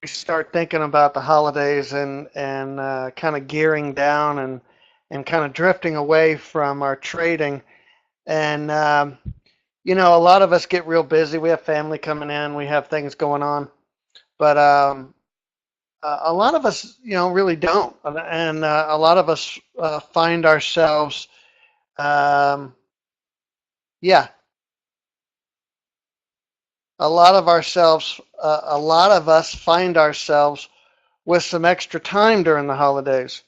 we start thinking about the holidays and kind of gearing down and kind of drifting away from our trading. And a lot of us get real busy. We have family coming in, we have things going on, but a lot of us, really don't. And a lot of us find ourselves, um, yeah, a lot of us find ourselves with some extra time during the holidays.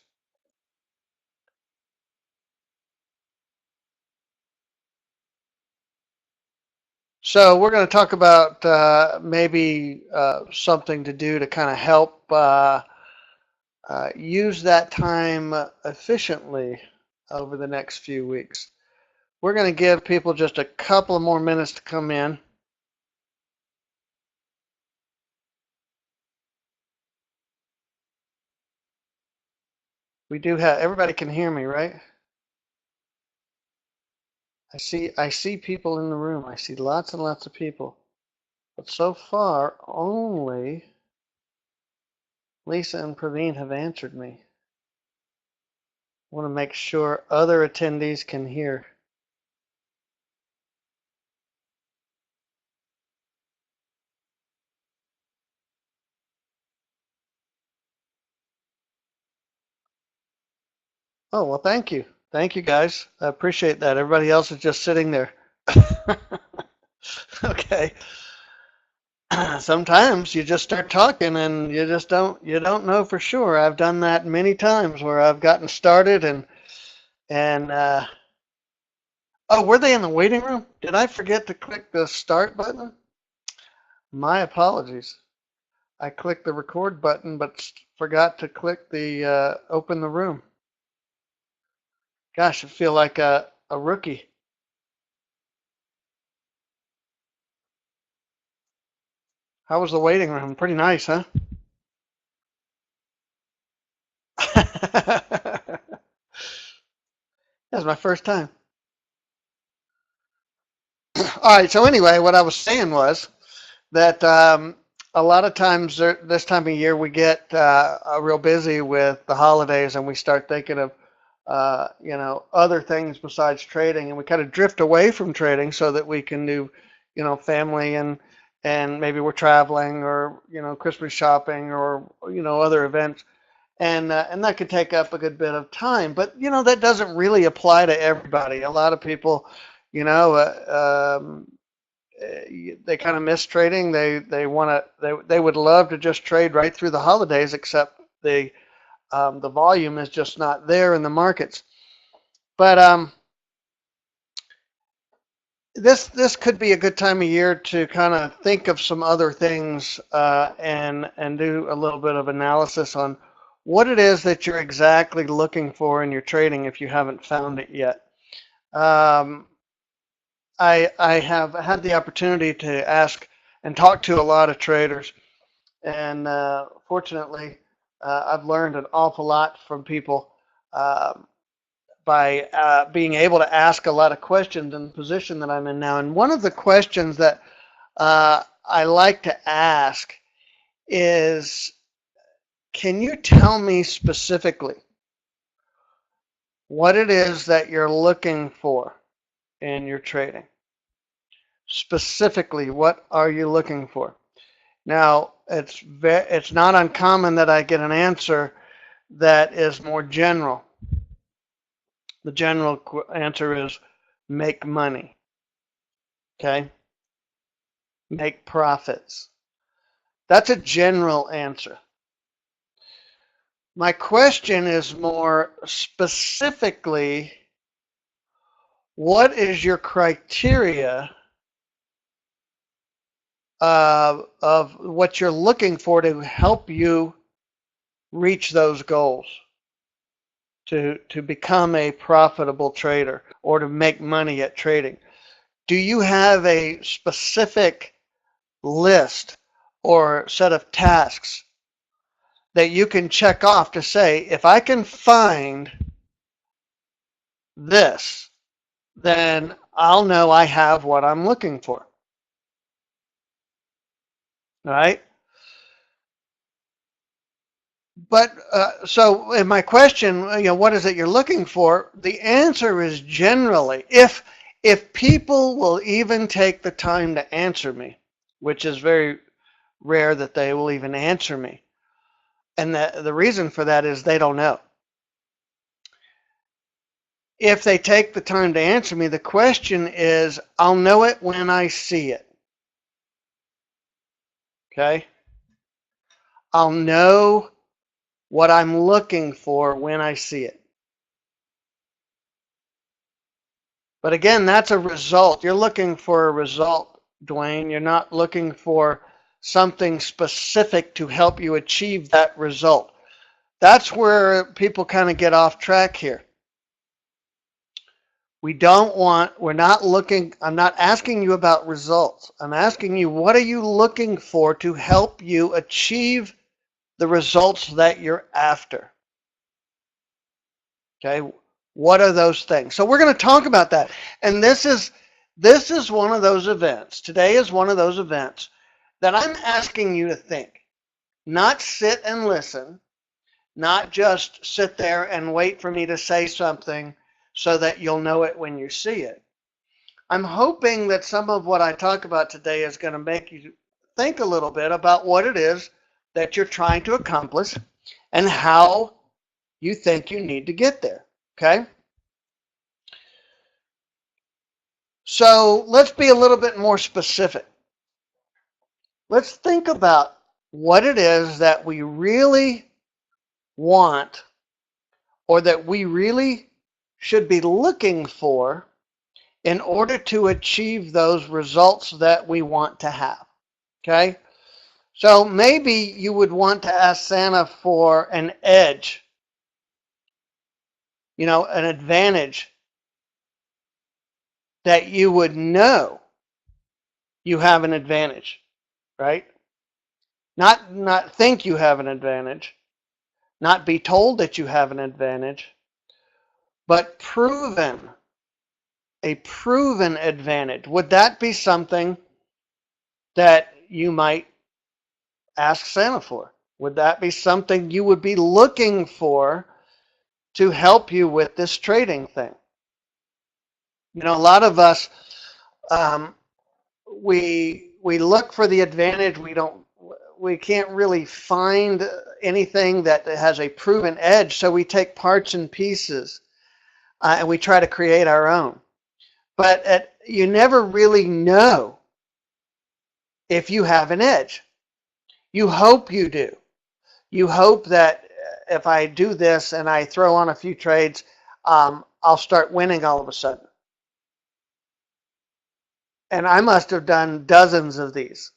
So we're going to talk about maybe something to do to kind of help use that time efficiently over the next few weeks. We're going to give people just a couple of more minutes to come in. We do have everybody can hear me, right? I see people in the room. I see lots and lots of people. But so far, only Lisa and Praveen have answered me. I want to make sure other attendees can hear. Oh, well, thank you. Thank you, guys. I appreciate that. Everybody else is just sitting there. Okay. Sometimes you just start talking and you don't know for sure. I've done that many times where I've gotten started and oh, were they in the waiting room? Did I forget to click the start button? My apologies. I clicked the record button but forgot to click the open the room. Gosh, I feel like a rookie. How was the waiting room? Pretty nice, huh? That's my first time. All right. So anyway, what I was saying was that a lot of times this time of year we get real busy with the holidays and we start thinking of other things besides trading, and we kind of drift away from trading so that we can do family and maybe we're traveling or Christmas shopping or other events. And that could take up a good bit of time, but that doesn't really apply to everybody. A lot of people, you know, they kind of miss trading. They want to they would love to just trade right through the holidays, except the volume is just not there in the markets. But this could be a good time of year to kind of think of some other things and do a little bit of analysis on what it is that you're exactly looking for in your trading if you haven't found it yet. Um, I have had the opportunity to ask and talk to a lot of traders, and fortunately, I've learned an awful lot from people by being able to ask a lot of questions in the position that I'm in now. And one of the questions that I like to ask is, can you tell me specifically what it is that you're looking for in your trading? Specifically, what are you looking for? Now, it's not uncommon that I get an answer that is more general. The general answer is make money, okay? Make profits. That's a general answer. My question is more specifically, what is your criteria of what you're looking for to help you reach those goals, to become a profitable trader or to make money at trading? Do you have a specific list or set of tasks that you can check off to say, if I can find this, then I'll know I have what I'm looking for. All right. But so in my question, what is it you're looking for? The answer is generally, if people will even take the time to answer me, which is very rare that they will even answer me. And the reason for that is they don't know. If they take the time to answer me, the question is, I'll know it when I see it. Okay? I'll know what I'm looking for when I see it. But again, that's a result. You're looking for a result, Dwayne. You're not looking for something specific to help you achieve that result. That's where people kind of get off track here. We're not looking, I'm not asking you about results. I'm asking you, what are you looking for to help you achieve the results that you're after? Okay, what are those things? So we're going to talk about that. And this is one of those events. Today is one of those events that I'm asking you to think. Not sit and listen, not just sit there and wait for me to say something so that you'll know it when you see it. I'm hoping that some of what I talk about today is going to make you think a little bit about what it is that you're trying to accomplish and how you think you need to get there. Okay? So let's be a little bit more specific. Let's think about what it is that we really want or that we really should be looking for in order to achieve those results that we want to have. Okay? So maybe you would want to ask Santa for an edge, an advantage that you would know you have an advantage, right? Not think you have an advantage, not be told that you have an advantage, but a proven advantage. Would that be something that you might ask Santa for? Would that be something you would be looking for to help you with this trading thing? A lot of us, we look for the advantage. We can't really find anything that has a proven edge, so we take parts and pieces and we try to create our own. But you never really know if you have an edge. You hope you do. You hope that if I do this and I throw on a few trades, I'll start winning all of a sudden. And I must have done dozens of these.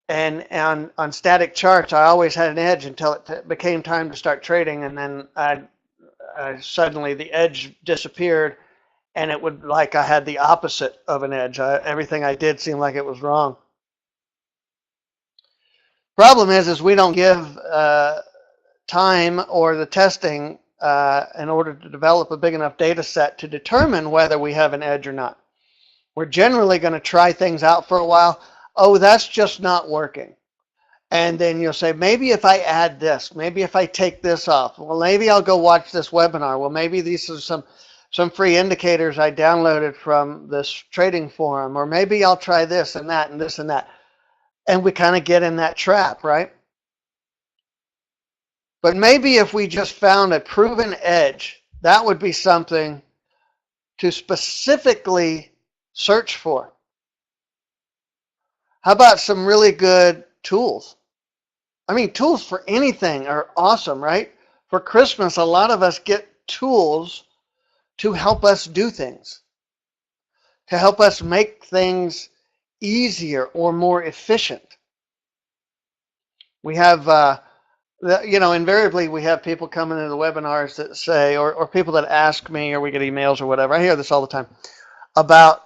And on static charts, I always had an edge until it became time to start trading, and then suddenly the edge disappeared, and it would like I had the opposite of an edge. Everything I did seemed like it was wrong. Problem is we don't give time or the testing in order to develop a big enough data set to determine whether we have an edge or not. We're generally going to try things out for a while. Oh, that's just not working. And then you'll say, maybe if I add this, maybe if I take this off, well, maybe I'll go watch this webinar. Well, maybe these are some free indicators I downloaded from this trading forum, or maybe I'll try this and that and this and that. And we kind of get in that trap, right? But maybe if we just found a proven edge, that would be something to specifically search for. How about some really good tools? I mean, tools for anything are awesome, right? For Christmas, a lot of us get tools to help us do things, to help us make things easier or more efficient. We have, invariably we have people coming into the webinars that say, or people that ask me, or we get emails or whatever. I hear this all the time about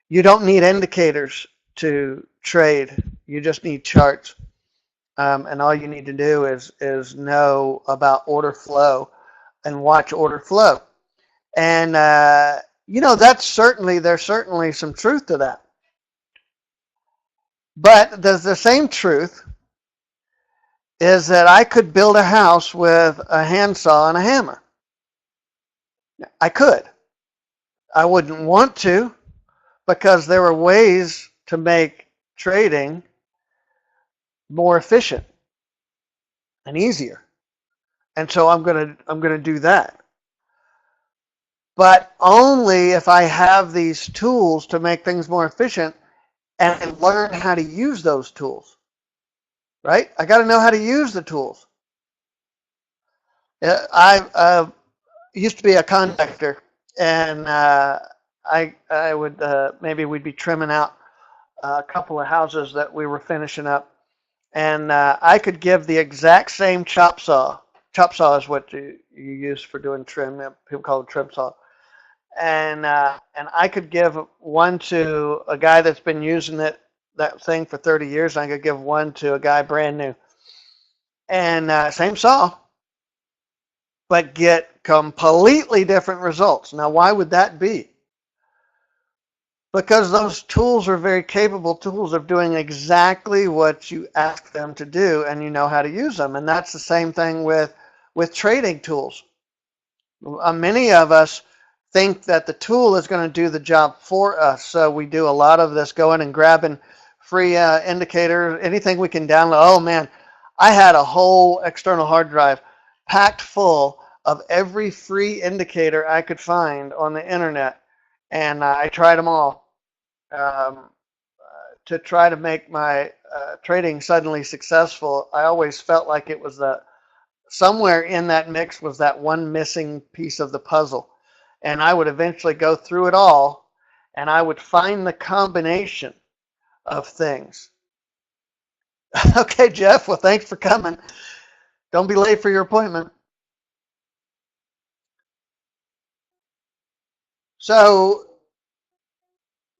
you don't need indicators to trade. You just need charts. And all you need to do is know about order flow and watch order flow. And, there's certainly some truth to that. But there's the same truth is that I could build a house with a handsaw and a hammer. I could. I wouldn't want to, because there were ways to make trading more efficient and easier. And so I'm going to do that. But only if I have these tools to make things more efficient and learn how to use those tools. Right? I got to know how to use the tools. I used to be a contractor, and I would maybe we'd be trimming out a couple of houses that we were finishing up, and I could give the exact same chop saw. Chop saw is what you use for doing trim. People call it trim saw. And I could give one to a guy that's been using that thing for 30 years, and I could give one to a guy brand new. And same saw, but get completely different results. Now, why would that be? Because those tools are very capable tools of doing exactly what you ask them to do, and you know how to use them. And that's the same thing with trading tools. Many of us think that the tool is going to do the job for us. So we do a lot of this going and grabbing free indicators, anything we can download. Oh man, I had a whole external hard drive packed full of every free indicator I could find on the internet. And I tried them all to try to make my trading suddenly successful. I always felt like it was somewhere in that mix was that one missing piece of the puzzle. And I would eventually go through it all, and I would find the combination of things. Okay, Jeff, well, thanks for coming. Don't be late for your appointment. So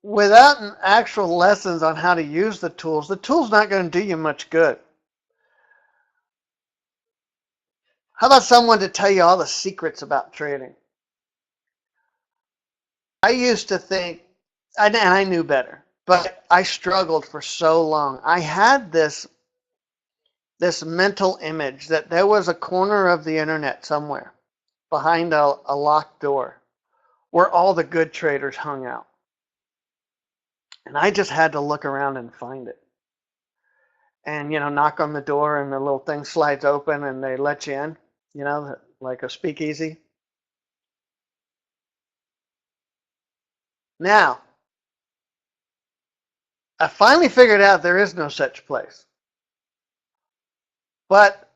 without an actual lessons on how to use the tool's not going to do you much good. How about someone to tell you all the secrets about trading? I used to think, and I knew better, but I struggled for so long. I had this mental image that there was a corner of the internet somewhere behind a locked door where all the good traders hung out. And I just had to look around and find it. And, knock on the door and the little thing slides open and they let you in, like a speakeasy. Now, I finally figured out there is no such place. But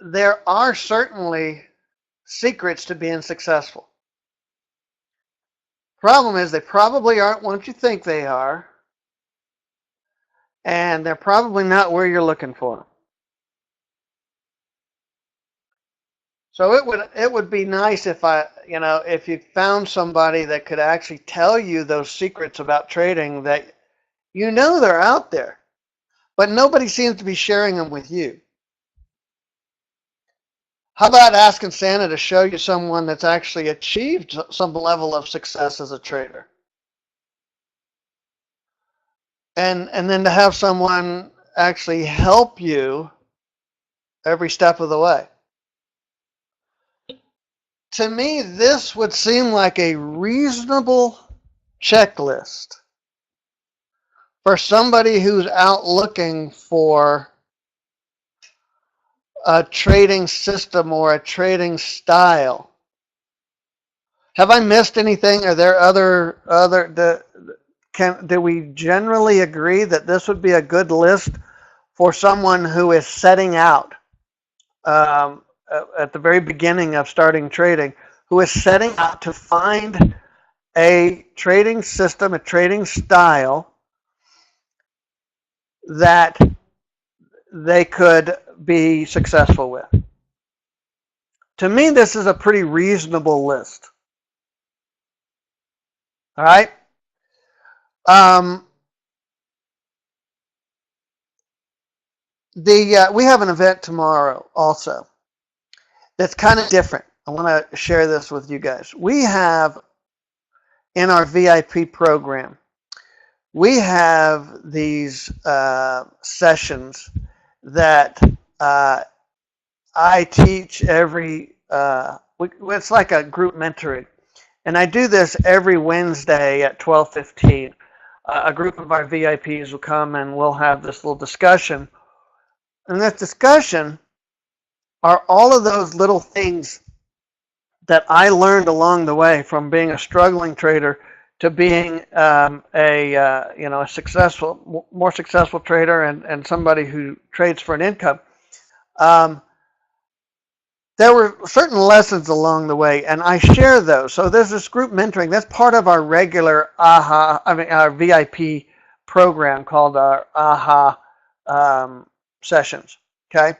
there are certainly secrets to being successful. Problem is, they probably aren't what you think they are, and they're probably not where you're looking for them. So it would be nice if if you found somebody that could actually tell you those secrets about trading that they're out there, but nobody seems to be sharing them with you. How about asking Santa to show you someone that's actually achieved some level of success as a trader? And then to have someone actually help you every step of the way. To me, this would seem like a reasonable checklist for somebody who's out looking for a trading system or a trading style. Have I missed anything? Are there do we generally agree that this would be a good list for someone who is setting out at the very beginning of starting trading, who is setting out to find a trading system, a trading style that they could be successful with? To me, this is a pretty reasonable list. All right? We have an event tomorrow also that's kind of different. I want to share this with you guys. We have in our VIP program, we have these sessions that Uh, I teach every, it's like a group mentoring. And I do this every Wednesday at 12:15. A group of our VIPs will come and we'll have this little discussion. And this discussion are all of those little things that I learned along the way from being a struggling trader to being a successful, more successful trader and somebody who trades for an income. There were certain lessons along the way, and I share those. So there's this group mentoring. That's part of our regular our VIP program called our AHA sessions. Okay.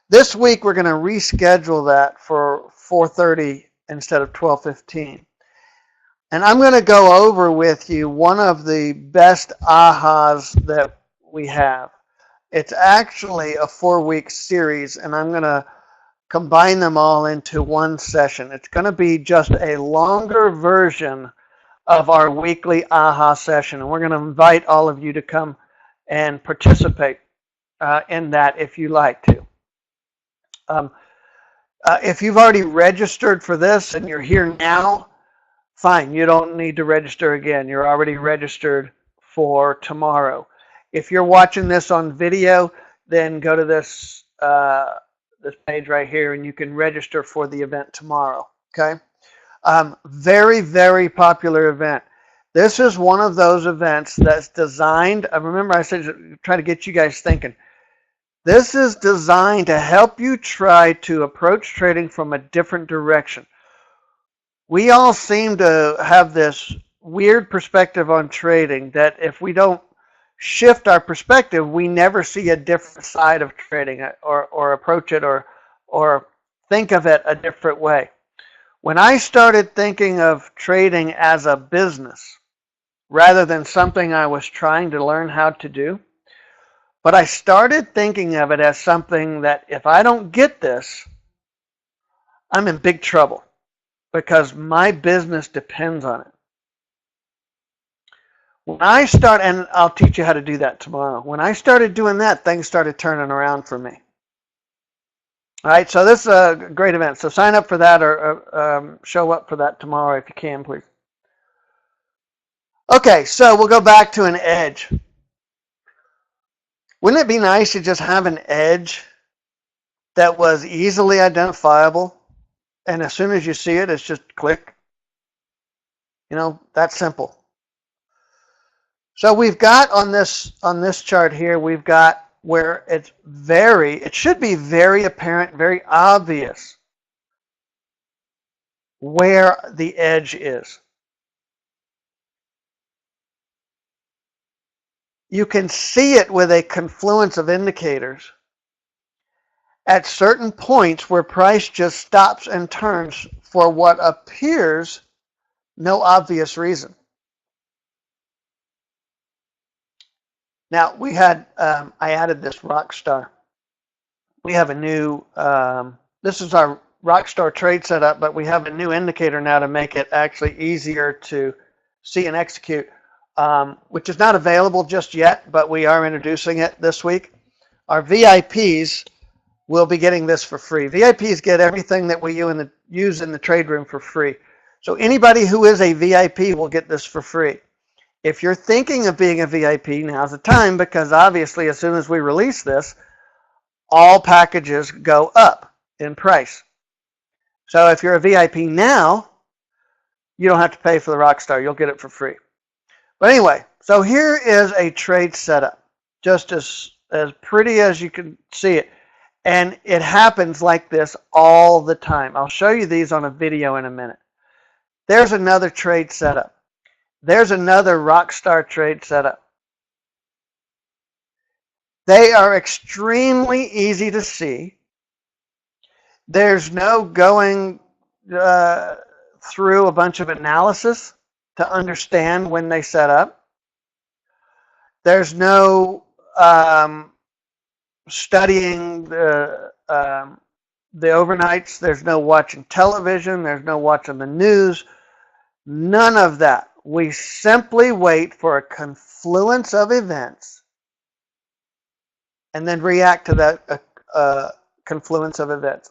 This week we're going to reschedule that for 4:30 instead of 12:15. And I'm going to go over with you one of the best AHAs that we have. It's actually a 4-week series, and I'm going to combine them all into one session. It's going to be just a longer version of our weekly AHA session, and we're going to invite all of you to come and participate in that if you like to. If you've already registered for this and you're here now, fine, you don't need to register again. You're already registered for tomorrow. If you're watching this on video, then go to this page right here and you can register for the event tomorrow. Okay. Very, very popular event. This is one of those events that's designed, remember I said try to get you guys thinking. This is designed to help you try to approach trading from a different direction. We all seem to have this weird perspective on trading that if we don't shift our perspective, we never see a different side of trading or approach it or think of it a different way. When I started thinking of trading as a business rather than something I was trying to learn how to do, but I started thinking of it as something that if I don't get this, I'm in big trouble because my business depends on it. When I start, and I'll teach you how to do that tomorrow. When I started doing that, things started turning around for me. All right, so this is a great event. So sign up for that or show up for that tomorrow if you can, please. Okay, so we'll go back to an edge. Wouldn't it be nice to just have an edge that was easily identifiable, and as soon as you see it, it's just click? You know, that's simple. So we've got on this chart here, we've got where it should be very apparent, very obvious where the edge is. You can see it with a confluence of indicators at certain points where price just stops and turns for what appears no obvious reason. Now we had, I added this Rockstar. We have a new, this is our Rockstar trade setup, but we have a new indicator now to make it actually easier to see and execute, which is not available just yet, but we are introducing it this week. Our VIPs will be getting this for free. VIPs get everything that we use in the trade room for free. So anybody who is a VIP will get this for free. If you're thinking of being a VIP, now's the time, because obviously as soon as we release this, all packages go up in price. So if you're a VIP now, you don't have to pay for the Rockstar. You'll get it for free. But anyway, so here is a trade setup, just as pretty as you can see it. And it happens like this all the time. I'll show you these on a video in a minute. There's another trade setup. There's another Rockstar trade setup. They are extremely easy to see. There's no going through a bunch of analysis to understand when they set up. There's no studying the overnights. There's no watching television. There's no watching the news. None of that. We simply wait for a confluence of events and then react to that confluence of events.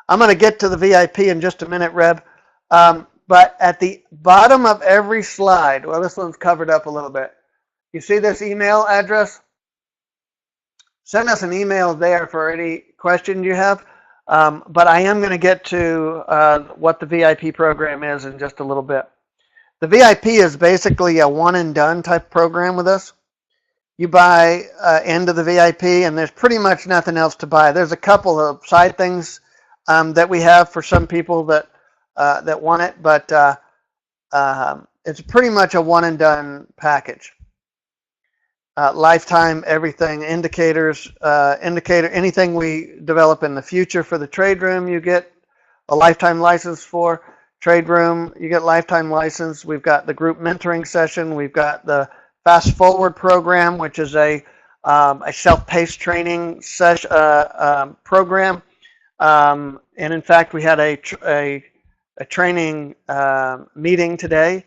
I'm going to get to the VIP in just a minute, Reb. But at the bottom of every slide, well, this one's covered up a little bit. You see this email address? Send us an email there for any questions you have. But I am going to get to what the VIP program is in just a little bit. The VIP is basically a one and done type program with us. You buy into the VIP, and there's pretty much nothing else to buy. There's a couple of side things that we have for some people that want it, but it's pretty much a one and done package. Lifetime, everything, indicators, anything we develop in the future for the trade room, you get a lifetime license for. Trade room, you get lifetime license. We've got the group mentoring session. We've got the Fast Forward program, which is a self-paced training session program. And in fact, we had a training meeting today.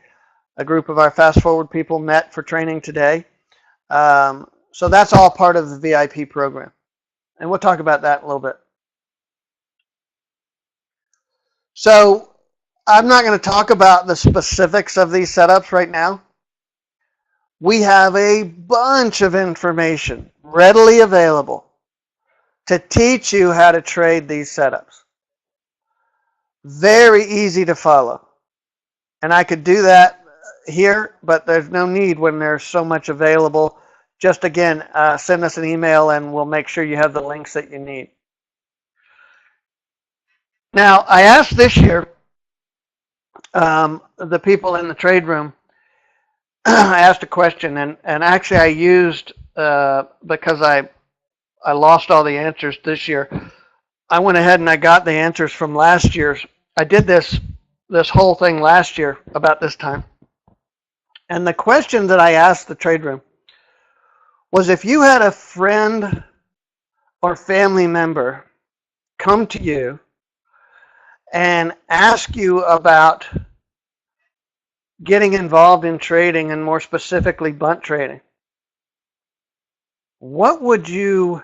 A group of our Fast Forward people met for training today. So that's all part of the VIP program. And we'll talk about that in a little bit. So I'm not going to talk about the specifics of these setups right now. We have a bunch of information readily available to teach you how to trade these setups. Very easy to follow. And I could do that here, but there's no need when there's so much available. Just again, send us an email and we'll make sure you have the links that you need. Now, I asked this year, the people in the trade room, I asked a question, and actually I used, because I lost all the answers this year, I went ahead and I got the answers from last year's. I did this whole thing last year about this time. And the question that I asked the trade room was, if you had a friend or family member come to you and ask you about getting involved in trading, and more specifically bunt trading, what would your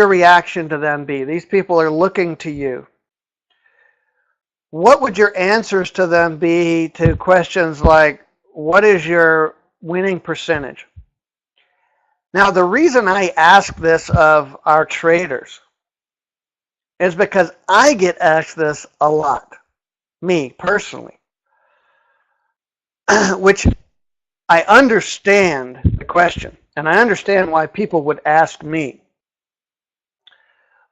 reaction to them be? These people are looking to you. What would your answers to them be to questions like, what is your winning percentage? Now, the reason I ask this of our traders is because I get asked this a lot, me personally, which I understand the question, and I understand why people would ask me,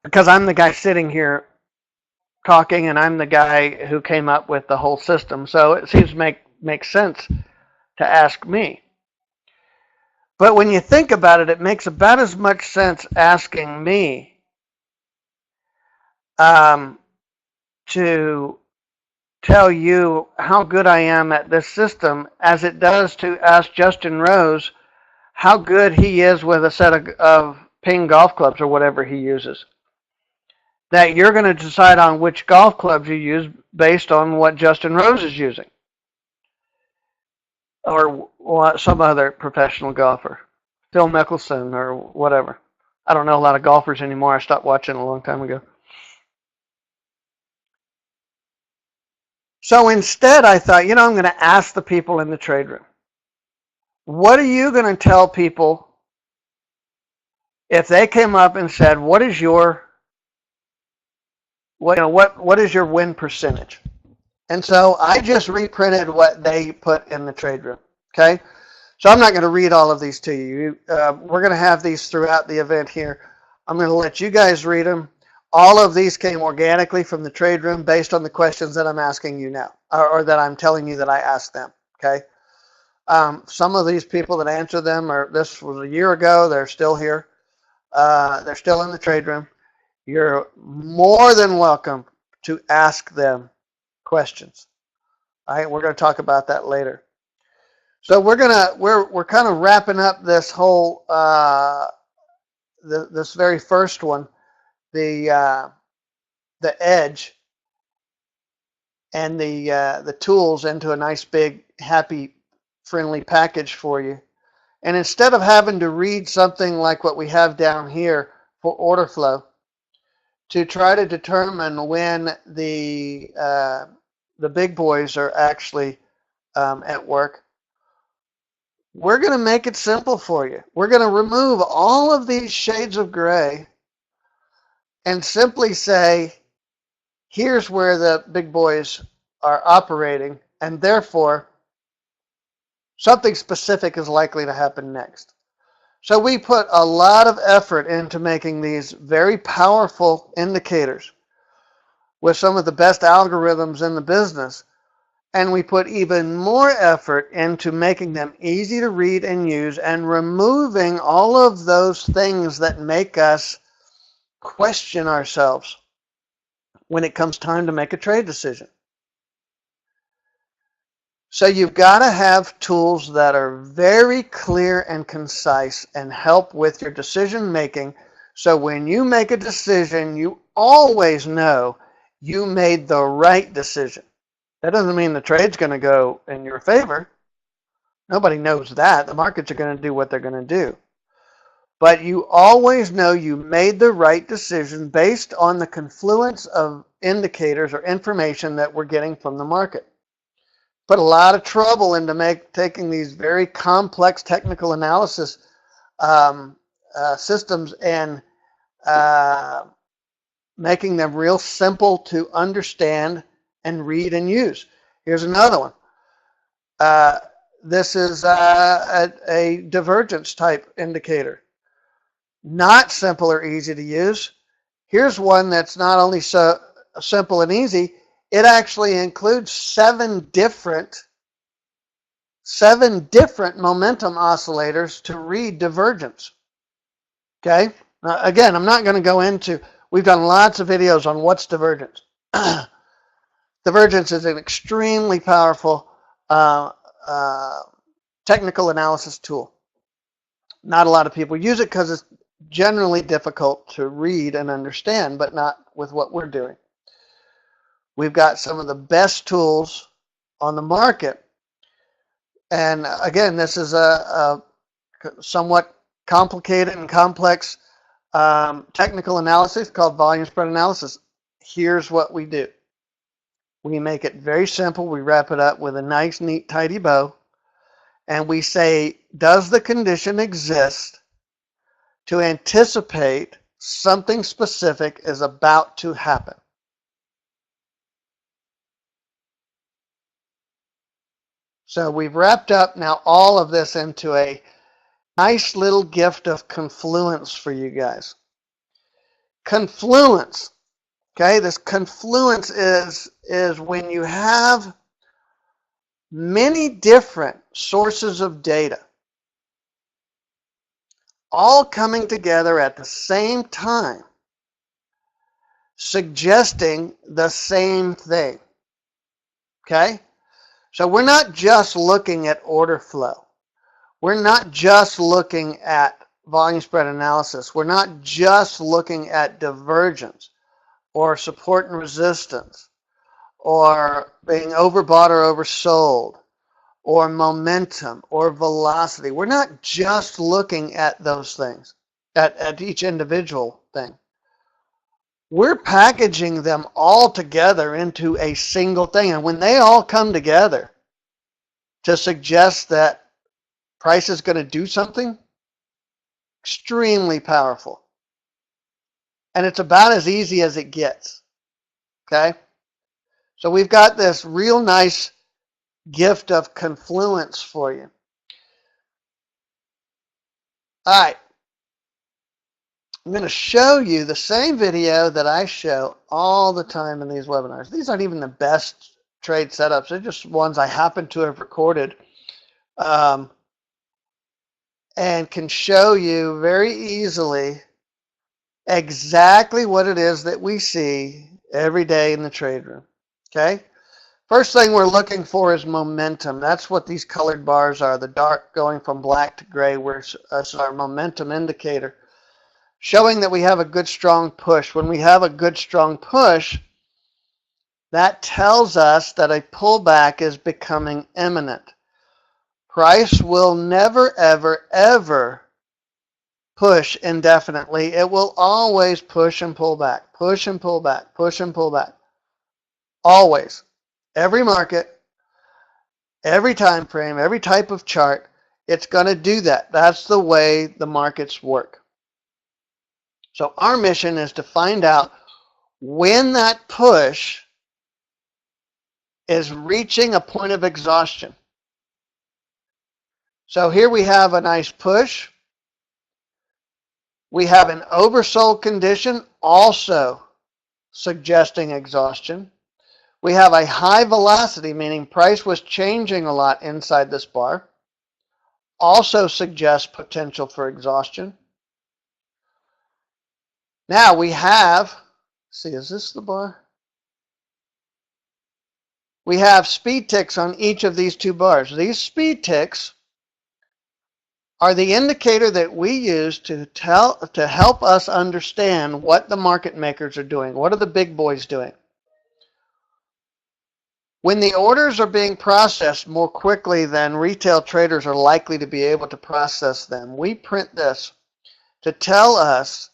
because I'm the guy sitting here talking, and I'm the guy who came up with the whole system, so it seems to make sense to ask me. But when you think about it, it makes about as much sense asking me to tell you how good I am at this system as it does to ask Justin Rose how good he is with a set of Ping golf clubs or whatever he uses. That you're going to decide on which golf clubs you use based on what Justin Rose is using, or some other professional golfer, Phil Mickelson or whatever. I don't know a lot of golfers anymore. I stopped watching a long time ago. So instead, I thought, I'm going to ask the people in the trade room, what are you going to tell people if they came up and said, what is your win percentage? And so I just reprinted what they put in the trade room. Okay, so I'm not going to read all of these to you. We're going to have these throughout the event here. I'm going to let you guys read them. All of these came organically from the trade room based on the questions that I'm asking you now, or that I'm telling you that I asked them. Okay. Some of these people that answer them this was a year ago. They're still here. They're still in the trade room. You're more than welcome to ask them questions. All right, we're going to talk about that later. So we're kind of wrapping up this whole this very first one, the edge and the tools into a nice big happy friendly package for you. And instead of having to read something like what we have down here, order flow to try to determine when the big boys are actually at work. We're going to make it simple for you. We're going to remove all of these shades of gray and simply say, here's where the big boys are operating, and therefore something specific is likely to happen next. So we put a lot of effort into making these very powerful indicators with some of the best algorithms in the business. And we put even more effort into making them easy to read and use and removing all of those things that make us question ourselves when it comes time to make a trade decision. So you've got to have tools that are very clear and concise and help with your decision making. So when you make a decision, you always know you made the right decision. That doesn't mean the trade's going to go in your favor. Nobody knows that. The markets are going to do what they're going to do. But you always know you made the right decision based on the confluence of indicators or information that we're getting from the market. Put a lot of trouble into taking these very complex technical analysis systems and making them real simple to understand and read and use. Here's another one. This is a divergence type indicator. Not simple or easy to use. Here's one that's not only so simple and easy, it actually includes seven different momentum oscillators to read divergence. Okay? Now, again, I'm not going to go into, we've done lots of videos on what's divergence. Divergence is an extremely powerful technical analysis tool. Not a lot of people use it because it's generally difficult to read and understand, but not with what we're doing. We've got some of the best tools on the market. And again, this is a somewhat complicated and complex technical analysis called volume spread analysis. Here's what we do. We make it very simple. We wrap it up with a nice, neat, tidy bow. And we say, does the condition exist to anticipate something specific is about to happen? So we've wrapped up now all of this into a nice little gift of confluence for you guys. Confluence. Okay, this confluence is when you have many different sources of data all coming together at the same time, suggesting the same thing. Okay? So we're not just looking at order flow. We're not just looking at volume spread analysis. We're not just looking at divergence or support and resistance or being overbought or oversold or momentum or velocity. We're not just looking at those things, at each individual thing. We're packaging them all together into a single thing. And when they all come together to suggest that price is going to do something, extremely powerful. And it's about as easy as it gets. Okay? So we've got this real nice gift of confluence for you. All right. I'm going to show you the same video that I show all the time in these webinars. These aren't even the best trade setups. They're just ones I happen to have recorded and can show you very easily exactly what it is that we see every day in the trade room. Okay? First thing we're looking for is momentum. That's what these colored bars are, the dark going from black to gray, where it's our momentum indicator, showing that we have a good strong push. When we have a good strong push, that tells us that a pullback is becoming imminent. Price will never, ever, ever push indefinitely. It will always push and pull back, push and pull back, push and pull back. Always. Every market, every time frame, every type of chart, it's going to do that. That's the way the markets work. So our mission is to find out when that push is reaching a point of exhaustion. So here we have a nice push. We have an oversold condition also suggesting exhaustion. We have a high velocity, meaning price was changing a lot inside this bar, also suggests potential for exhaustion. Now we have, see, is this the bar? We have speed ticks on each of these two bars. These speed ticks are the indicator that we use to help us understand what the market makers are doing. What are the big boys doing? When the orders are being processed more quickly than retail traders are likely to be able to process them, we print this to tell us,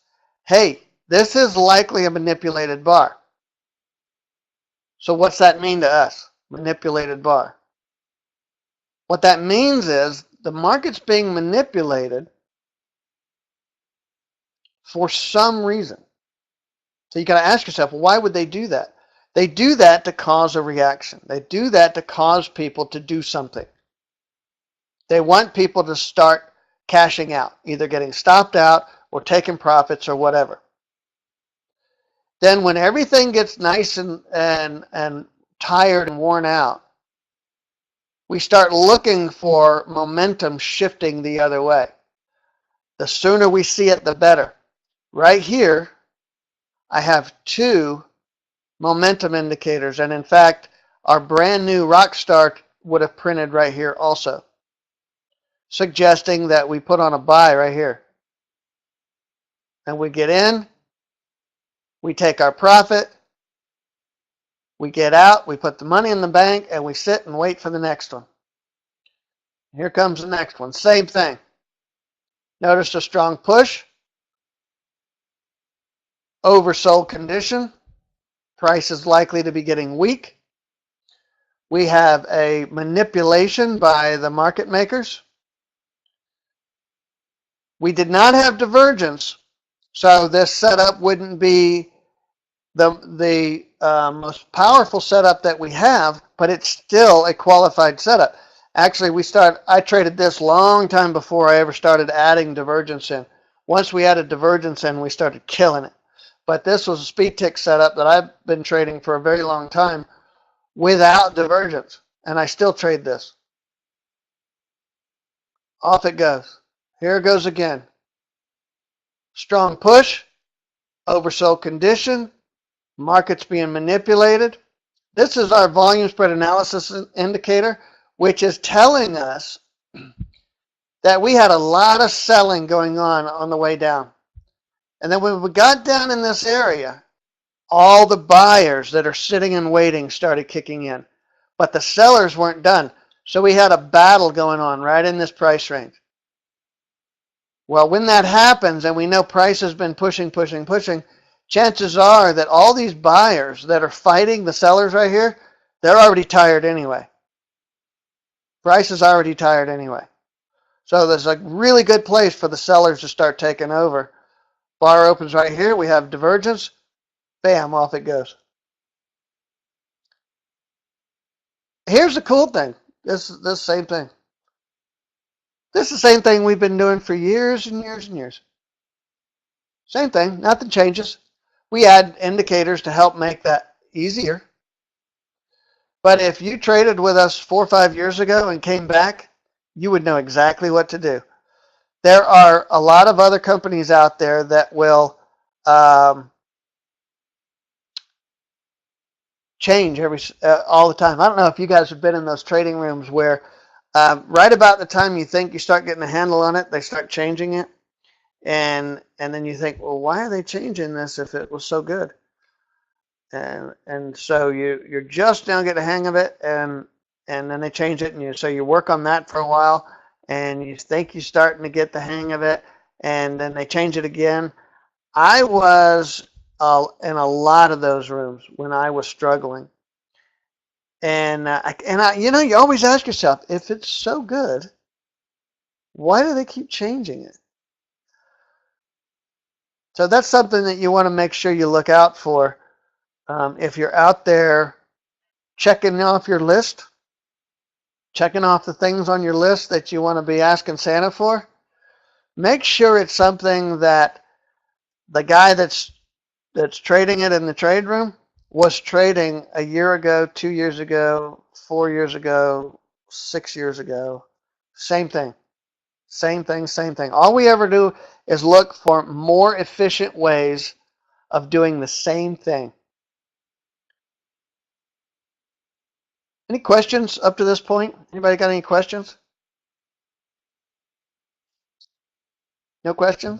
hey, this is likely a manipulated bar. So what's that mean to us? Manipulated bar. What that means is the market's being manipulated for some reason. So you got to ask yourself, well, why would they do that? They do that to cause a reaction. They do that to cause people to do something. They want people to start cashing out, either getting stopped out or taking profits or whatever. Then when everything gets nice and tired and worn out, we start looking for momentum shifting the other way. The sooner we see it, the better. Right here, I have two momentum indicators, and in fact, our brand new Rockstar would have printed right here also, suggesting that we put on a buy right here. And we get in, we take our profit, we get out, we put the money in the bank, and we sit and wait for the next one. Here comes the next one. Same thing. Notice a strong push, oversold condition, price is likely to be getting weak. We have a manipulation by the market makers. We did not have divergence, so this setup wouldn't be the most powerful setup that we have, but it's still a qualified setup. Actually, I traded this long time before I ever started adding divergence in. Once we added divergence in, we started killing it. But this was a speed tick setup that I've been trading for a very long time without divergence, and I still trade this. Off it goes. Here it goes again. Strong push, oversold condition, markets being manipulated. This is our volume spread analysis indicator, which is telling us that we had a lot of selling going on the way down. And then when we got down in this area, all the buyers that are sitting and waiting started kicking in. But the sellers weren't done. So we had a battle going on right in this price range. Well, when that happens and we know price has been pushing, chances are that all these buyers that are fighting the sellers right here, they're already tired anyway. Price is already tired anyway. So there's a really good place for the sellers to start taking over. Bar opens right here. We have divergence. Bam, off it goes. Here's the cool thing. This same thing. This is the same thing we've been doing for years and years and years. Same thing. Nothing changes. We add indicators to help make that easier. But if you traded with us 4 or 5 years ago and came back, you would know exactly what to do. There are a lot of other companies out there that will change all the time. I don't know if you guys have been in those trading rooms where right about the time you think you start getting a handle on it, they start changing it. And then you think, well, why are they changing this if it was so good? And so you're just now getting a hang of it, and then they change it, and so you work on that for a while, and you think you're starting to get the hang of it, and then they change it again. I was in a lot of those rooms when I was struggling. You always ask yourself, if it's so good, why do they keep changing it? So that's something that you want to make sure you look out for. If you're out there checking off your list, checking off the things on your list that you want to be asking Santa for, make sure it's something that the guy that's trading it in the trade room was trading a year ago, 2 years ago, 4 years ago, 6 years ago. Same thing. Same thing, same thing. All we ever do is look for more efficient ways of doing the same thing. Any questions up to this point? Anybody got any questions? No questions?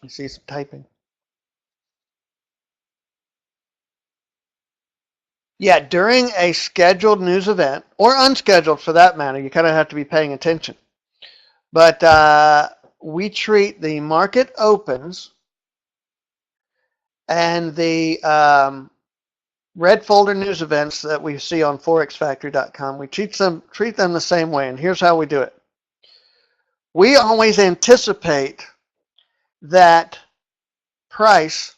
I see some typing. Yeah, during a scheduled news event, or unscheduled for that matter, you kind of have to be paying attention. But we treat the market opens and the red folder news events that we see on forexfactory.com. We treat them the same way, and here's how we do it. We always anticipate that price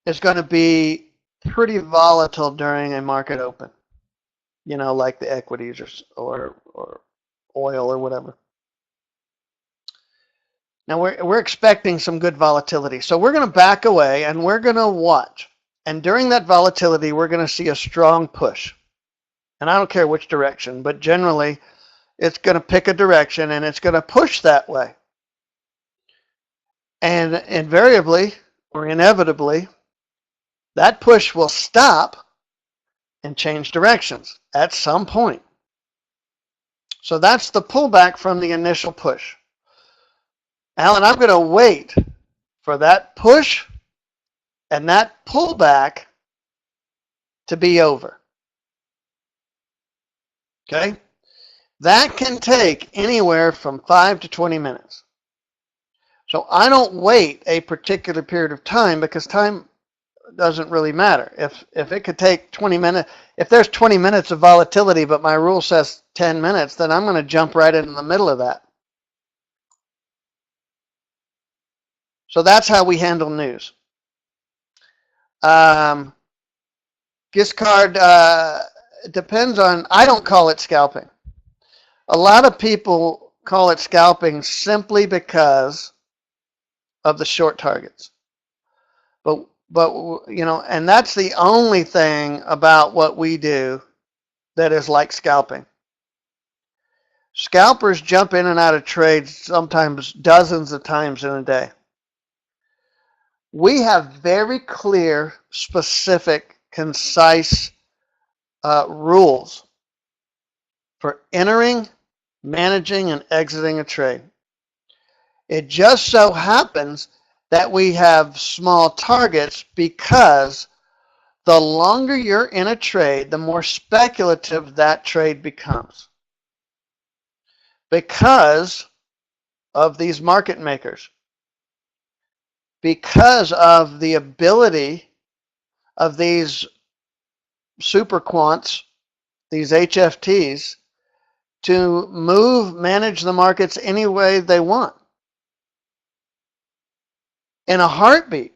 is going to be pretty volatile during a market open, like the equities or oil or whatever. Now we're expecting some good volatility, so we're going to back away and we're going to watch. And during that volatility, we're going to see a strong push. And I don't care which direction, but generally it's going to pick a direction and it's going to push that way. And invariably or inevitably, that push will stop and change directions at some point. So that's the pullback from the initial push. Alan, I'm going to wait for that push and that pullback to be over. Okay? That can take anywhere from 5 to 20 minutes. So I don't wait a particular period of time because time doesn't really matter. If it could take 20 minutes, if there's 20 minutes of volatility, but my rule says 10 minutes, then I'm going to jump right in the middle of that. So that's how we handle news. Giscard depends on, I don't call it scalping. A lot of people call it scalping simply because of the short targets. But and that's the only thing about what we do that is like scalping. Scalpers jump in and out of trades sometimes dozens of times in a day. We have very clear, specific, concise rules for entering, managing, and exiting a trade. It just so happens that we have small targets because the longer you're in a trade, the more speculative that trade becomes. Because of these market makers. Because of the ability of these super quants, these HFTs, to manage the markets any way they want. In a heartbeat.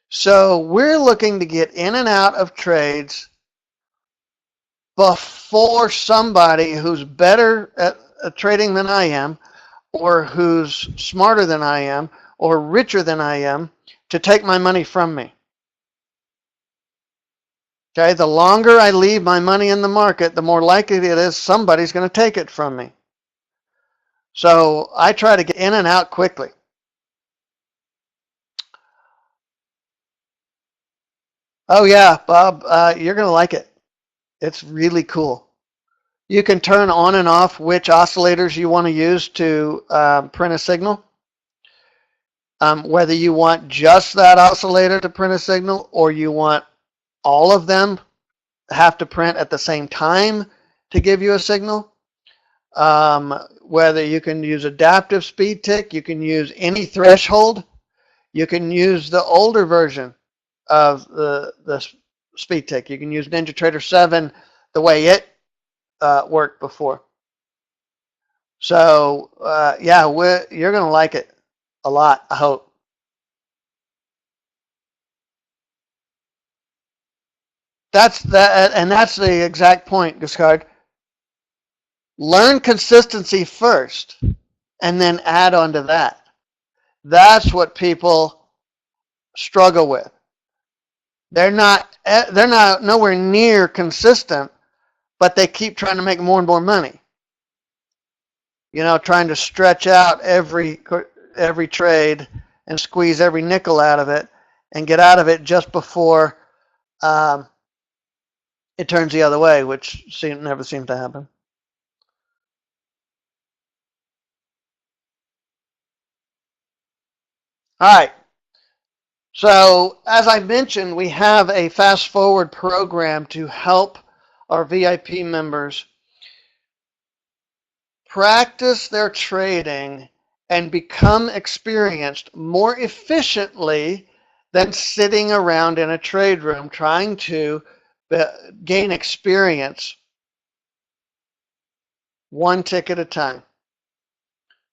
So we're looking to get in and out of trades before somebody who's better at trading than I am, or who's smarter than I am, or richer than I am, to take my money from me. Okay, the longer I leave my money in the market, the more likely it is somebody's going to take it from me. So I try to get in and out quickly. Oh yeah, Bob, you're going to like it. It's really cool. You can turn on and off which oscillators you want to use to print a signal. Whether you want just that oscillator to print a signal or you want all of them have to print at the same time to give you a signal. Whether you can use adaptive speed tick, you can use any threshold, you can use the older version of the speed tick. You can use NinjaTrader 7 the way it worked before. So yeah, you're going to like it a lot, I hope. That's the exact point, Giscard. Learn consistency first, and then add on to that. That's what people struggle with. They're not nowhere near consistent, but they keep trying to make more and more money. You know, trying to stretch out every trade and squeeze every nickel out of it and get out of it just before it turns the other way, which never seems to happen. All right. So as I mentioned, we have a fast forward program to help our VIP members practice their trading and become experienced more efficiently than sitting around in a trade room trying to gain experience one tick at a time.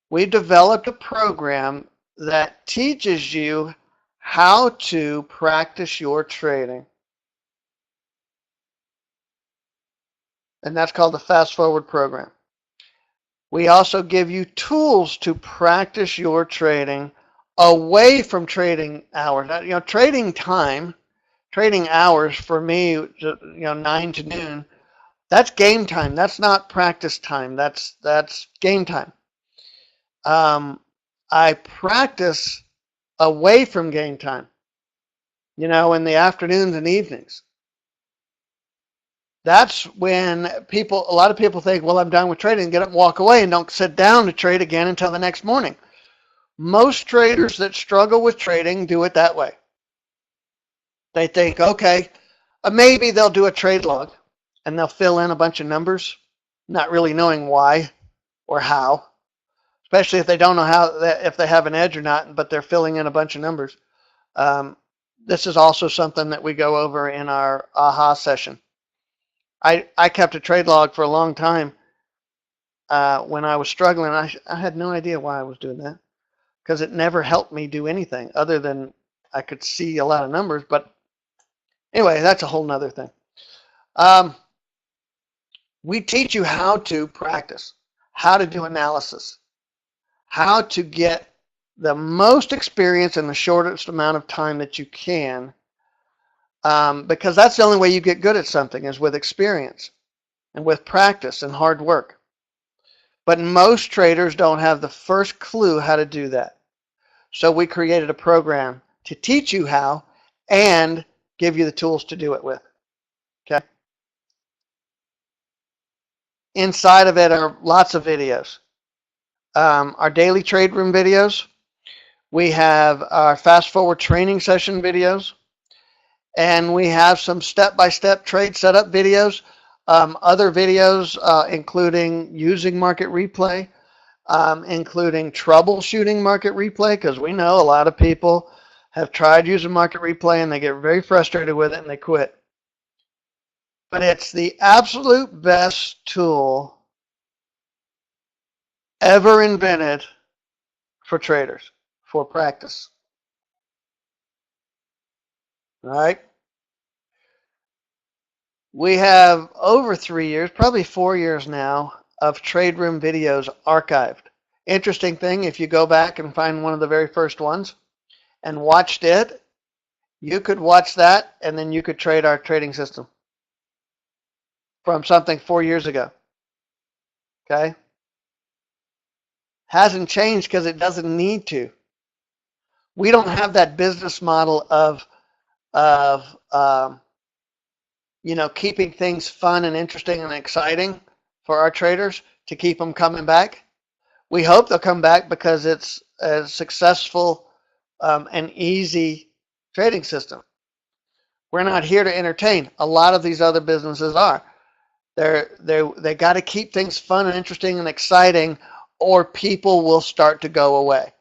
We developed a program that teaches you how to practice your trading. And that's called the Fast Forward program. We also give you tools to practice your trading away from trading hours. You know, trading hours for me, you know, 9 to noon, that's game time. That's not practice time. That's game time. I practice away from game time, you know, in the afternoons and evenings. That's when a lot of people think, well, I'm done with trading, get up and walk away and don't sit down to trade again until the next morning. Most traders that struggle with trading do it that way. They think, okay, maybe they'll do a trade log and they'll fill in a bunch of numbers, not really knowing why or how, especially if they don't know if they have an edge or not, but they're filling in a bunch of numbers. This is also something that we go over in our AHA session. I kept a trade log for a long time when I was struggling. I had no idea why I was doing that because it never helped me do anything other than I could see a lot of numbers. But anyway, that's a whole nother thing. We teach you how to practice, how to do analysis, how to get the most experience in the shortest amount of time that you can, because that's the only way you get good at something is with experience and with practice and hard work. But most traders don't have the first clue how to do that. So we created a program to teach you how and give you the tools to do it with. Okay. Inside of it are lots of videos. Our daily trade room videos. We have our fast forward training session videos. And we have some step-by-step trade setup videos. Other videos including using market replay, including troubleshooting market replay, because we know a lot of people have tried using market replay and they get very frustrated with it and they quit. But it's the absolute best tool ever invented for traders, for practice. All right? We have over 3 years, probably 4 years now, of trade room videos archived. Interesting thing, if you go back and find one of the very first ones and watched it, you could watch that and then you could trade our trading system from something 4 years ago. Okay? Hasn't changed because it doesn't need to. We don't have that business model of you know, keeping things fun and interesting and exciting for our traders to keep them coming back. We hope they'll come back because it's a successful an easy trading system. We're not here to entertain. A lot of these other businesses are. They got to keep things fun and interesting and exciting, or people will start to go away.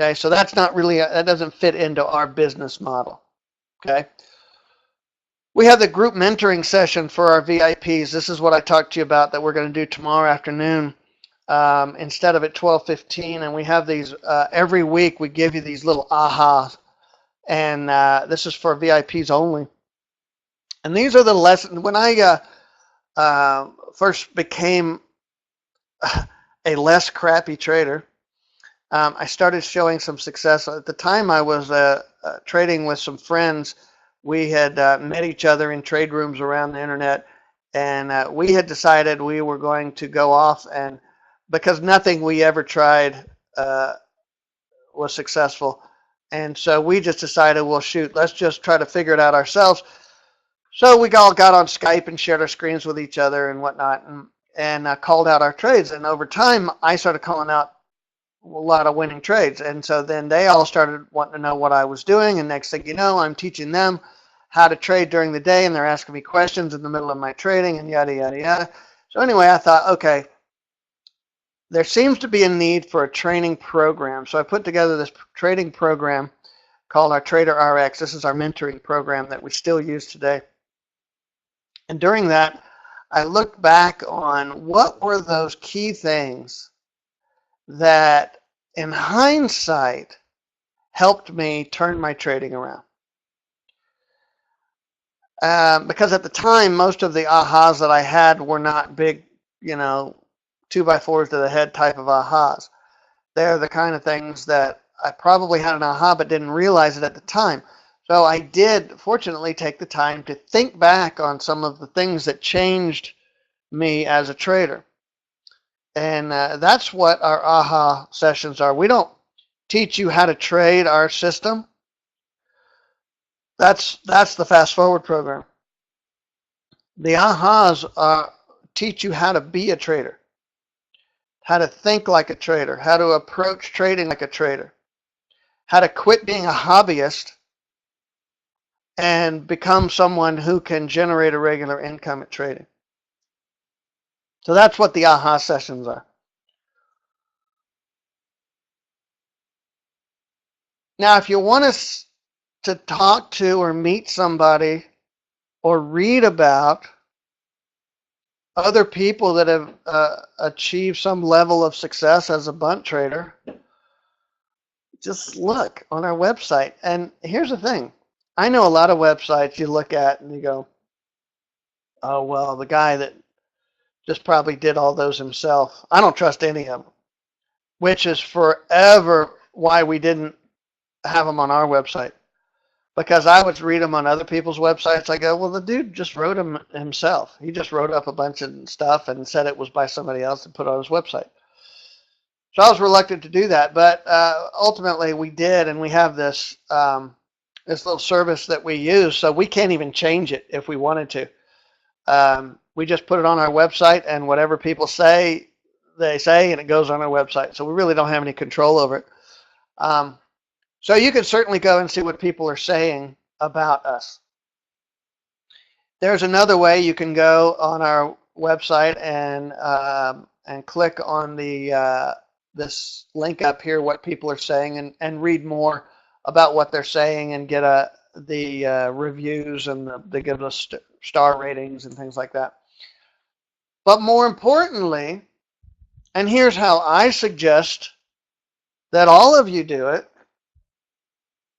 Okay, so that's not really that doesn't fit into our business model. Okay. We have the group mentoring session for our VIPs. This is what I talked to you about that we're going to do tomorrow afternoon instead of at 12:15. And we have these every week. We give you these little ahas, and this is for VIPs only. And these are the lessons. When I first became a less crappy trader, I started showing some success. At the time, I was trading with some friends. We had met each other in trade rooms around the internet, and we had decided we were going to go off, and because nothing we ever tried was successful, and so we just decided, well, shoot, let's just try to figure it out ourselves. So we all got on Skype and shared our screens with each other and whatnot, and called out our trades. And over time, I started calling out a lot of winning trades. And so then they all started wanting to know what I was doing. And next thing you know, I'm teaching them how to trade during the day, and they're asking me questions in the middle of my trading and yada, yada, yada. So anyway, I thought, okay, there seems to be a need for a training program. So I put together this trading program called our Trader RX. This is our mentoring program that we still use today. And during that, I looked back on what were those key things that in hindsight helped me turn my trading around. Because at the time, most of the ahas that I had were not big, 2x4s to the head type of ahas. They're the kind of things that I probably had an aha but didn't realize it at the time. So I did, fortunately, take the time to think back on some of the things that changed me as a trader. And that's what our aha sessions are. We don't teach you how to trade our system. That's the fast forward program. The ahas teach you how to be a trader, how to think like a trader, how to approach trading like a trader, how to quit being a hobbyist and become someone who can generate a regular income at trading. So that's what the aha sessions are. Now, if you want us to talk to or meet somebody or read about other people that have achieved some level of success as a bunt trader, just look on our website. And here's the thing. I know a lot of websites you look at and you go, oh, well, the guy that just probably did all those himself. I don't trust any of them, which is forever why we didn't have them on our website. Because I would read them on other people's websites. I go, well, the dude just wrote them himself. He just wrote up a bunch of stuff and said it was by somebody else and put it on his website. So I was reluctant to do that, but ultimately we did, and we have this this little service that we use, so we can't even change it if we wanted to. We just put it on our website, and whatever people say, they say, and it goes on our website. So we really don't have any control over it. So you can certainly go and see what people are saying about us. There's another way you can go on our website and click on the this link up here, what people are saying, and read more about what they're saying and get the reviews, and they give us star ratings and things like that. But more importantly, and here's how I suggest that all of you do it.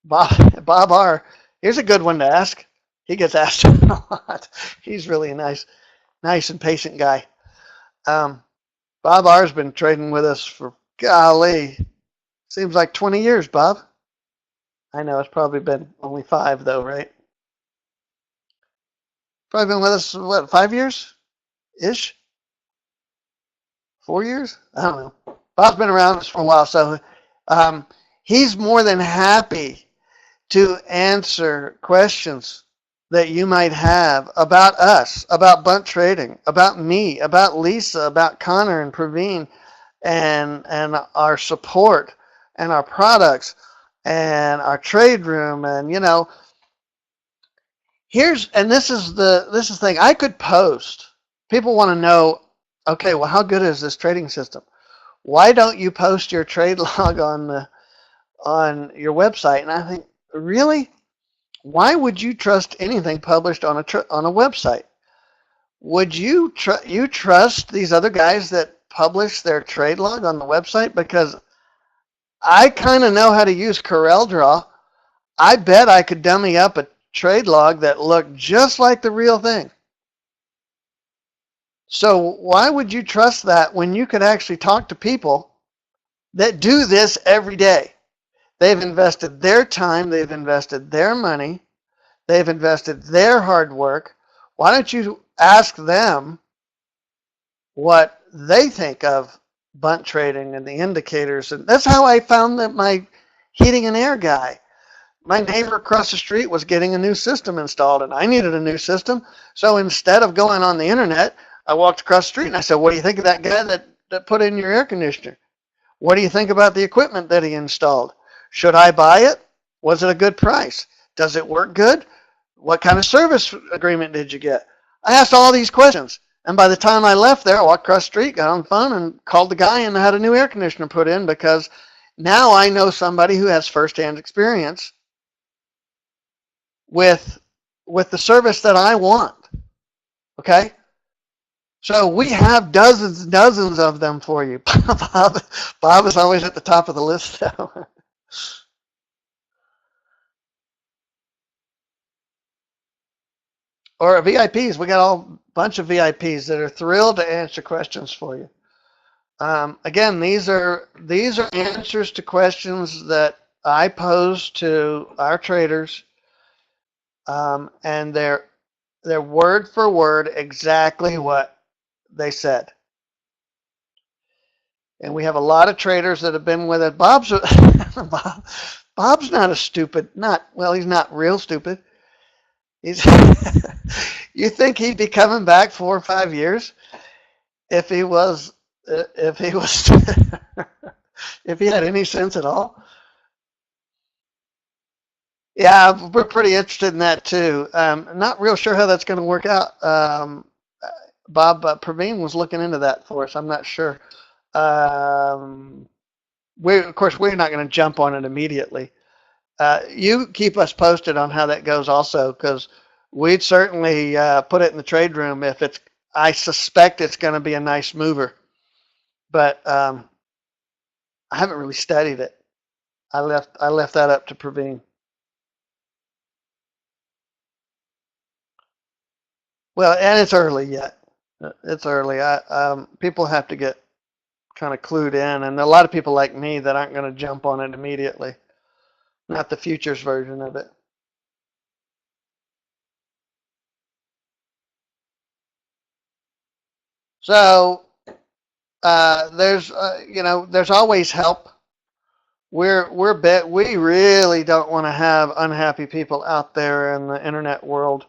Bob R. Here's a good one to ask. He gets asked a lot. He's really a nice and patient guy. Bob R.'s been trading with us for, golly, seems like 20 years, Bob. I know it's probably been only 5, though, right? Probably been with us, what, 5 years-ish? 4 years? I don't know. Bob's been around us for a while, so he's more than happy to answer questions that you might have about us, about bunt trading, about me, about Lisa, about Connor and Praveen, and our support and our products and our trade room, and this is the thing. I could post. People want to know, okay, well, how good is this trading system? Why don't you post your trade log on your website? And I think, really, why would you trust anything published on a website? Would you trust these other guys that publish their trade log on the website? Because I kind of know how to use CorelDRAW. I bet I could dummy up a trade log that looked just like the real thing. So why would you trust that when you could actually talk to people that do this every day? They've invested their time, they've invested their money, they've invested their hard work. Why don't you ask them what they think of bunt trading and the indicators? And that's how I found that my heating and air guy, my neighbor across the street, was getting a new system installed, and I needed a new system. So instead of going on the internet, I walked across the street and I said, what do you think of that guy that put in your air conditioner? What do you think about the equipment that he installed? Should I buy it? Was it a good price? Does it work good? What kind of service agreement did you get? I asked all these questions. And by the time I left there, I walked across the street, got on the phone, and called the guy and had a new air conditioner put in, because now I know somebody who has firsthand experience with the service that I want. Okay? So we have dozens and dozens of them for you. Bob is always at the top of the list, though. Or VIPs. We got a bunch of VIPs that are thrilled to answer questions for you. Again, these are answers to questions that I pose to our traders, and they're word for word exactly what they said. And we have a lot of traders that have been with it. Bob's not a stupid. He's not real stupid. He's you think he'd be coming back 4 or 5 years if he was if he had any sense at all? Yeah, we're pretty interested in that too. Not real sure how that's going to work out. Bob Praveen was looking into that for us. I'm not sure. Of course, we're not going to jump on it immediately. You keep us posted on how that goes also, because we'd certainly put it in the trade room if it's. I suspect it's going to be a nice mover, but I haven't really studied it. I left that up to Praveen. Well, and it's early yet. It's early. People have to get kind of clued in, and a lot of people like me that aren't going to jump on it immediately. Not the futures version of it. So there's always help. We really don't want to have unhappy people out there in the internet world.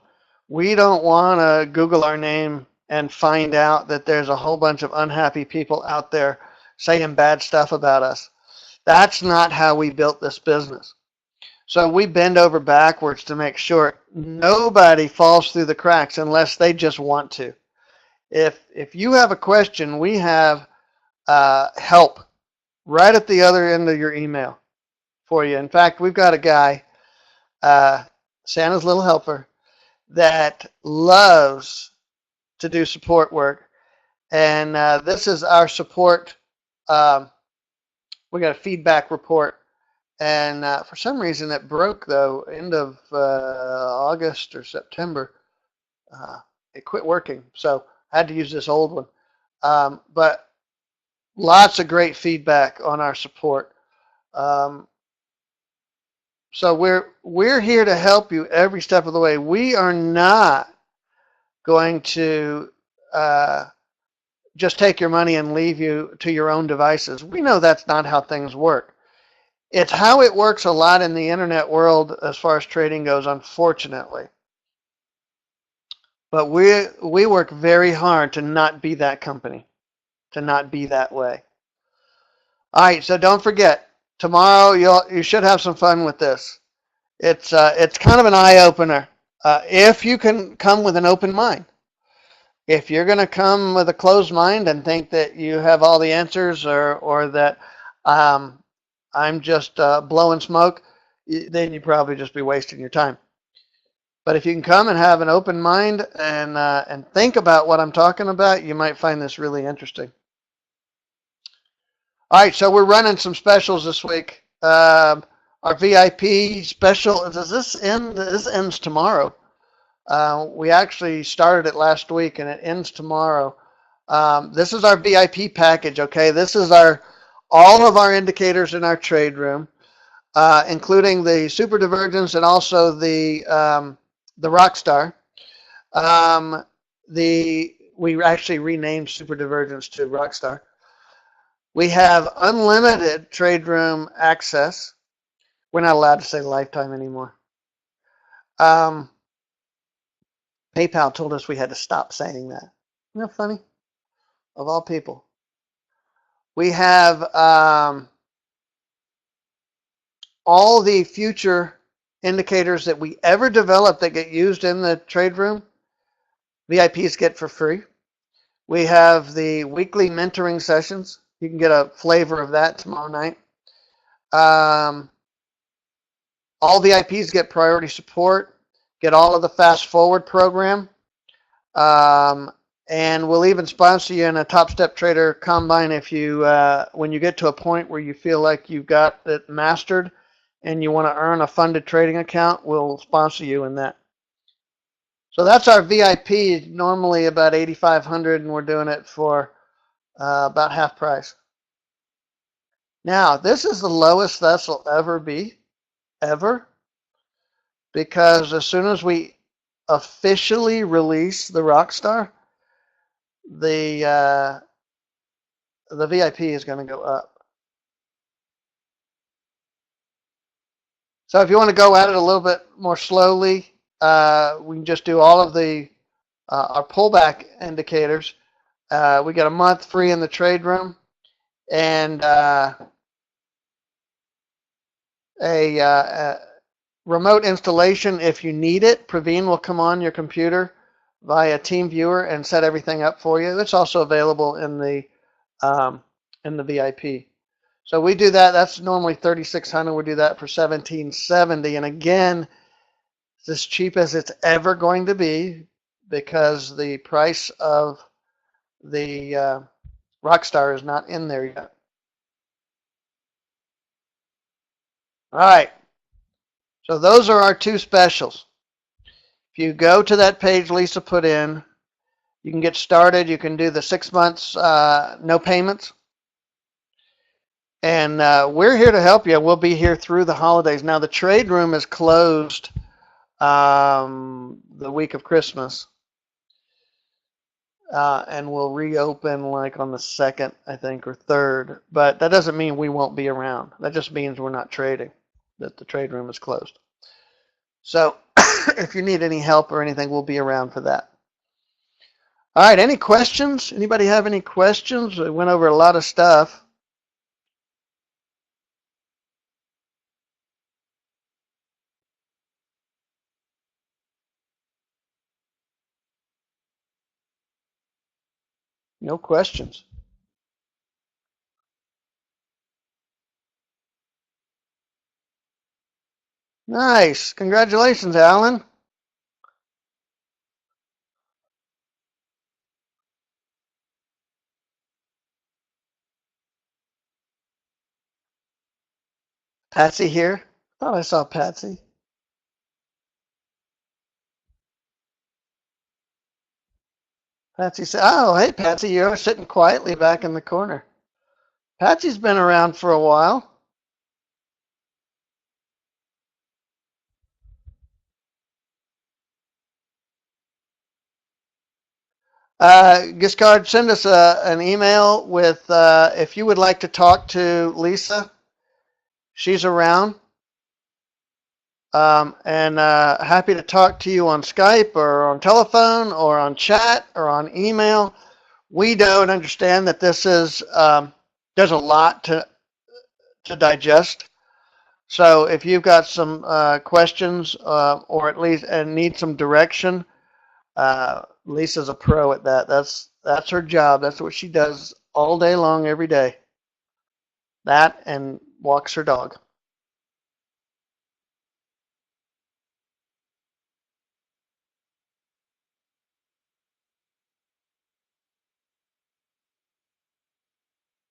We don't want to Google our name and find out that there's a whole bunch of unhappy people out there saying bad stuff about us. That's not how we built this business. So we bend over backwards to make sure nobody falls through the cracks unless they just want to. If you have a question, we have help right at the other end of your email for you. In fact, we've got a guy, Santa's little helper, that loves to do support work. And this is our support. We got a feedback report. And for some reason it broke, though, end of August or September. It quit working. So I had to use this old one. But lots of great feedback on our support. So we're here to help you every step of the way. We are not going to just take your money and leave you to your own devices. We know that's not how things work. It's how it works a lot in the internet world as far as trading goes, unfortunately. But we work very hard to not be that company, to not be that way. All right, so don't forget, tomorrow you should have some fun with this. It's kind of an eye opener. If you can come with an open mind. If you're going to come with a closed mind and think that you have all the answers, or that um, I'm just blowing smoke, then you probably just be wasting your time. But if you can come and have an open mind and think about what I'm talking about, you might find this really interesting. All right, so we're running some specials this week. Our VIP special, does this end? This ends tomorrow. We actually started it last week and it ends tomorrow. This is our VIP package, okay? This is all of our indicators in our trade room, including the Super Divergence and also the Rockstar. We actually renamed Super Divergence to Rockstar. We have unlimited trade room access. We're not allowed to say lifetime anymore. PayPal told us we had to stop saying that. Isn't that funny? Of all people. We have all the future indicators that we ever develop that get used in the trade room. VIPs get for free. We have the weekly mentoring sessions. You can get a flavor of that tomorrow night. All VIPs get priority support, get all of the Fast Forward program, and we'll even sponsor you in a Top Step Trader Combine if you, when you get to a point where you feel like you've got it mastered and you want to earn a funded trading account, we'll sponsor you in that. So that's our VIP, normally about $8,500, and we're doing it for about half price. Now, this is the lowest this will ever be, ever, because as soon as we officially release the Rockstar, the VIP is going to go up. So if you want to go at it a little bit more slowly, we can just do all of our pullback indicators. We get a month free in the trade room, and a remote installation if you need it. Praveen will come on your computer via TeamViewer and set everything up for you. It's also available in the VIP. So we do that. That's normally $3,600. We do that for $1,770. And again, it's as cheap as it's ever going to be because the price of the Rockstar is not in there yet. All right. So those are our two specials. If you go to that page Lisa put in, you can get started. You can do the 6 months, no payments. And we're here to help you. We'll be here through the holidays. Now, the trade room is closed the week of Christmas. And we'll reopen like on the 2nd, I think, or 3rd. But that doesn't mean we won't be around. That just means we're not trading, that the trade room is closed. So if you need any help or anything, we'll be around for that. All right, any questions? Anybody have any questions? We went over a lot of stuff. No questions. Nice. Congratulations, Alan. Patsy here. I thought I saw Patsy. Patsy said, oh, hey, Patsy, you're sitting quietly back in the corner. Patsy's been around for a while. Giscard, send us an email with if you would like to talk to Lisa. She's around. And happy to talk to you on Skype or on telephone or on chat or on email. We don't understand that this is, there's a lot to digest. So if you've got some questions or at least and need some direction, Lisa's a pro at that. That's her job. That's what she does all day long, every day. That and walks her dog.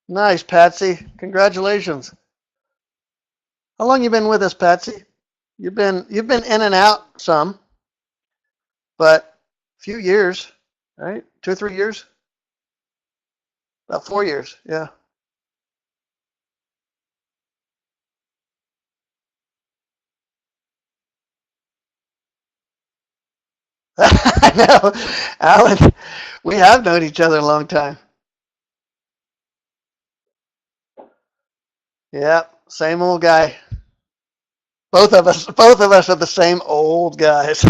Nice, Patsy. Congratulations. How long you been with us, Patsy? You've been in and out some, but a few years, right? 2 or 3 years? About 4 years, yeah. I know, Alan. We have known each other a long time. Yeah, same old guy. Both of us are the same old guys.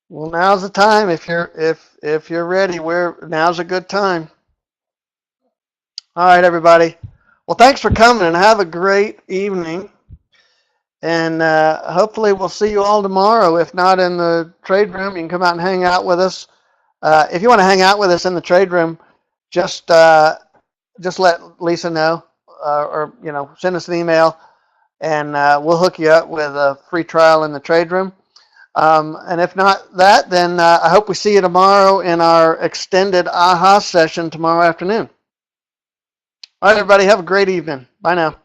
Well, now's the time. If you're ready, now's a good time. All right, everybody. Well, thanks for coming and have a great evening. And hopefully we'll see you all tomorrow. If not in the trade room, you can come out and hang out with us. If you want to hang out with us in the trade room, just just let Lisa know, or send us an email, and we'll hook you up with a free trial in the trade room. And if not that, then I hope we see you tomorrow in our extended AHA session tomorrow afternoon. All right, everybody, have a great evening. Bye now.